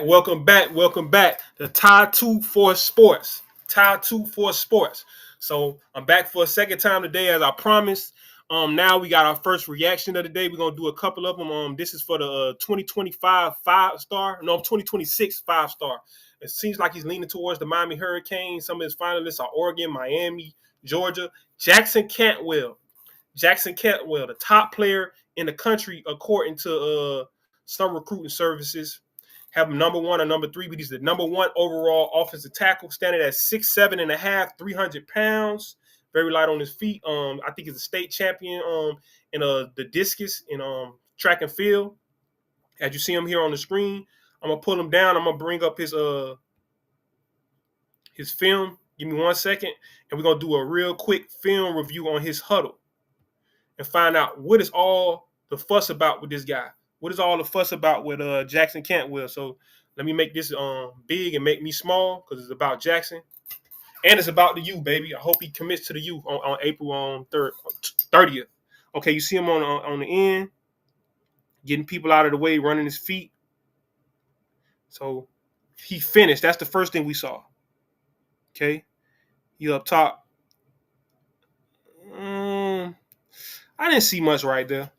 welcome back. Welcome back to Tie 2 for Sports. Tie 2 for Sports. So I'm back for a second time today, as I promised. Now we got our first reaction of the day. We're gonna do a couple of them. This is for the 2025 5-star. No, 2026 5-star. It seems like he's leaning towards the Miami Hurricanes. Some of his finalists are Oregon, Miami, Georgia. Jackson Cantwell. Jackson Cantwell, the top player in the country according to some recruiting services. Have him number one or number three, but he's the number one overall offensive tackle, standing at 6'7" and a half, 300 pounds. Very light on his feet. I think he's a state champion in the discus in track and field. As you see him here on the screen, I'm gonna pull him down. I'm gonna bring up his film. Give me 1 second, and we're gonna do a real quick film review on his huddle and find out what is all the fuss about with this guy. What is all the fuss about with Jackson Cantwell? So let me make this big and make me small because it's about Jackson. And it's about the U, baby. I hope he commits to the U on April 30th. Okay, you see him on the end, getting people out of the way, running his feet. So he finished. That's the first thing we saw. Okay, you up top. I didn't see much right there.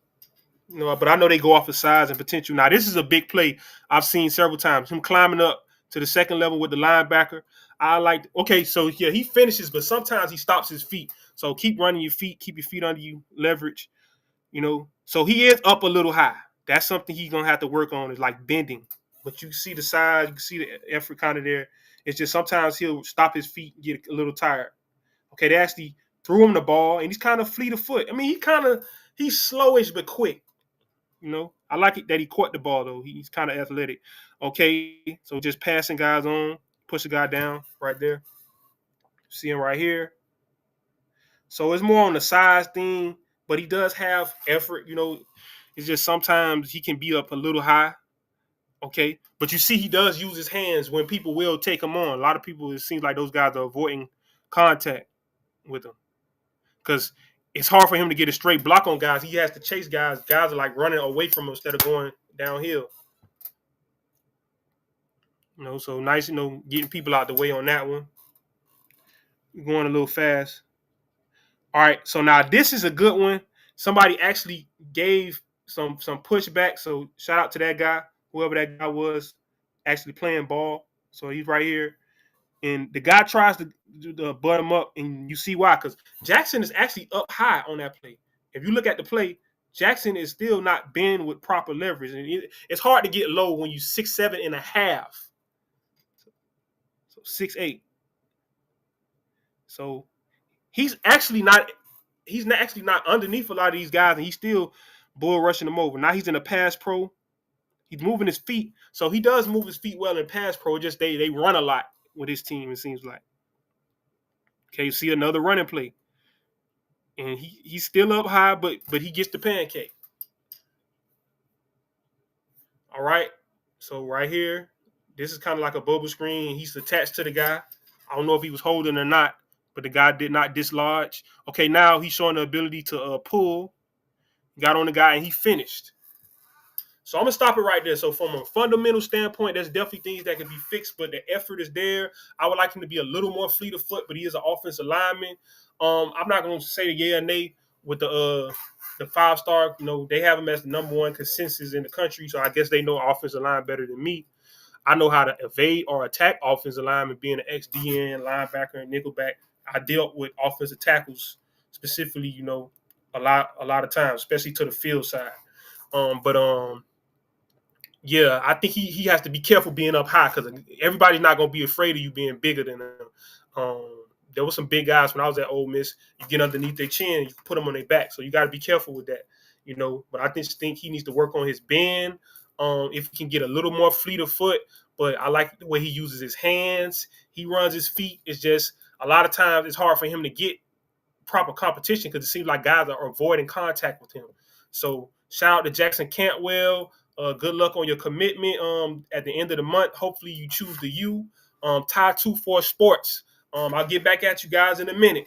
But I know they go off of size and potential. Now, this is a big play I've seen several times. Him climbing up to the second level with the linebacker. So yeah, he finishes, but sometimes he stops his feet. So keep running your feet, keep your feet under you, leverage, So he is up a little high. That's something he's going to have to work on, is like bending. But you see the size, you can see the effort kind of there. It's just sometimes he'll stop his feet and get a little tired. Okay, they actually threw him the ball, and he's kind of fleet of foot. I mean, he's slowish but quick. I like it that he caught the ball, though. He's kind of athletic. Okay, so just passing guys on, push the guy down right there. See him right here. So it's more on the size thing, but he does have effort. It's just sometimes he can be up a little high. Okay, but you see he does use his hands when people will take him on. A lot of people, it seems like those guys are avoiding contact with him because it's hard for him to get a straight block on guys. He has to chase guys. Guys are like running away from him instead of going downhill. So nice, getting people out the way on that one. Going a little fast. All right, so now this is a good one. Somebody actually gave some pushback. So shout out to that guy, whoever that guy was, actually playing ball. So he's right here. And the guy tries to butt him up, and you see why. Because Jackson is actually up high on that play. If you look at the play, Jackson is still not bend with proper leverage. And it's hard to get low when you're 6'7" and a half. So 6'8". So he's actually not underneath a lot of these guys, and he's still bull rushing them over. Now he's in a pass pro. He's moving his feet. So he does move his feet well in pass pro. Just they run a lot with his team, it seems like. Okay, you see another running play. And he's still up high, but he gets the pancake. All right. So right here, this is kind of like a bubble screen. He's attached to the guy. I don't know if he was holding or not, but the guy did not dislodge. Okay, now he's showing the ability to pull. Got on the guy, and he finished. So I'm going to stop it right there. So from a fundamental standpoint, there's definitely things that can be fixed, but the effort is there. I would like him to be a little more fleet of foot, but he is an offensive lineman. I'm not going to say yeah or nay with the 5-star. They have him as the number one consensus in the country, so I guess they know offensive line better than me. I know how to evade or attack offensive linemen, being an ex-DN, linebacker, and nickelback. I dealt with offensive tackles specifically, a lot of times, especially to the field side. Yeah, I think he has to be careful being up high because everybody's not going to be afraid of you being bigger than them. There were some big guys when I was at Ole Miss. You get underneath their chin, you put them on their back. So you got to be careful with that, But I just think he needs to work on his bend. If he can get a little more fleet of foot, but I like the way he uses his hands. He runs his feet. It's just a lot of times it's hard for him to get proper competition because it seems like guys are avoiding contact with him. So shout out to Jackson Cantwell. Good luck on your commitment at the end of the month. Hopefully you choose the U. Tie 2 for Sports. I'll get back at you guys in a minute.